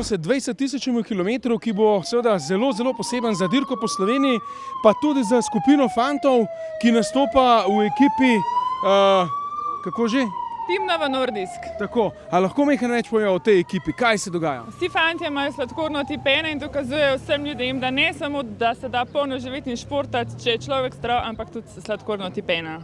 pridružujemo se 20.000 kilometrov, ki bo seveda zelo, zelo poseben za dirko po Sloveniji, pa tudi za skupino fantov, ki nastopa v ekipi, kako že? Tim Novo Nordisk. Tako, a lahko nekaj več povejo o tej ekipi, kaj se dogaja? Vsi fantje imajo sladkorno tip 1 in dokazujejo vsem ljudem, da ne samo, da se da polno živeti in športati, če je človek zdrav, ampak tudi sladkorno tip 1.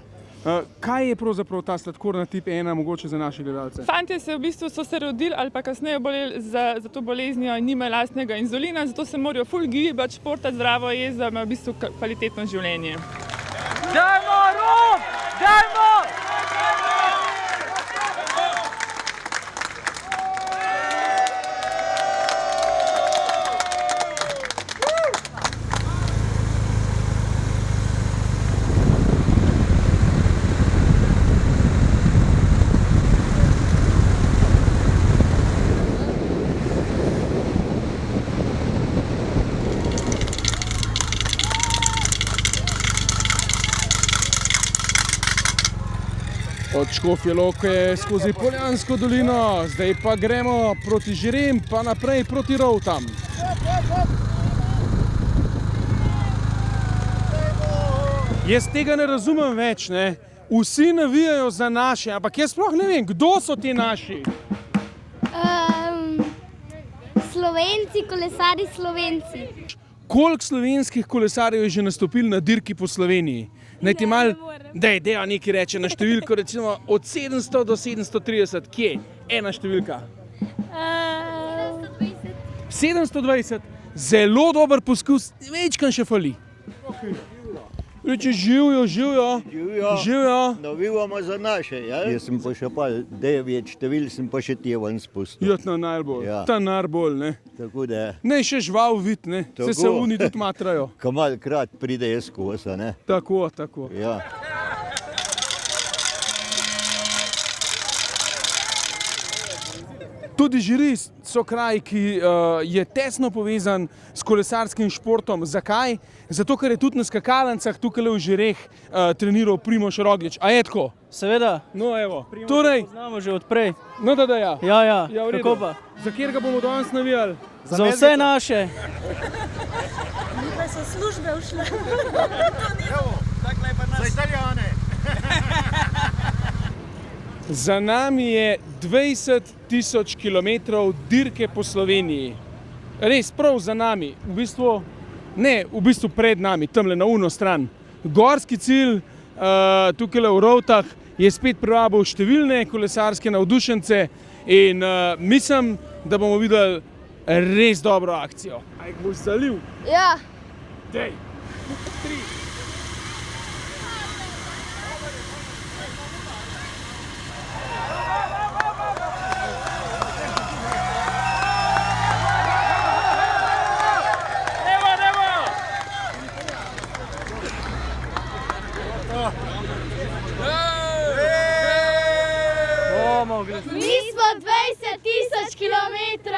Kaj je pravzaprav ta sladkorna tip 1 mogoče za naše gledalce? Fantje so se rodili ali pa kasneje boleli za to boleznijo in nimajo lastnega inzulina, zato se morajo ful gibati, športati, zdravo jesti, da imajo v bistvu kvalitetno življenje. Dajmo, Rob! Dajmo! Od Škofje Loke skozi Poljansko dolino, zdaj pa gremo proti Žirem, pa naprej proti Rovtam. Jaz tega ne razumem več, ne. Vsi navijajo za naše, ampak jaz sploh ne vem, kdo so ti naši? Slovenci, kolesarji Slovenci. Koliko slovenskih kolesarjev je že nastopil na dirki po Sloveniji? Naj ti malo, dejva nekaj reče na številko, recimo od 700 do 730, kje? Ena številka. 720. Zelo dober poskus, večkrat še fali. Reče, živijo. Navivamo za naše, ja? Jaz sem pa še pa 9 števil, sem pa še te ven spustil. Ja, ta najbolj, ne. Tako da. Ne, še žval vid, ne. Se oni tudi matrajo. Kamalkrat pride jaz kosa, ne. Tako. Ja. Tudi Žiri so kraj, ki je tesno povezan s kolesarskim športom. Zakaj? Zato, ker je tudi na skakalancah tukaj v Žireh treniral Primož Roglič. A je tako? Seveda. No, evo. Torej, poznamo že odprej. No, da ja. Ja, v redu. kako pa? Za katerega bomo danes navijali? Za vse naše. Tukaj so službe ušle. Za Italijane. Za nami je 20.000 kilometrov dirke po Sloveniji. Res, prav za nami. V bistvu pred nami, tamle na uno stran. Gorski cilj, tukaj v Rovtah, je spet privabil številne kolesarske navdušence in mislim, da bomo videli res dobro akcijo. A jih boš zalil? Ja. Dej. 3. Mi smo 20.000 kilometrov.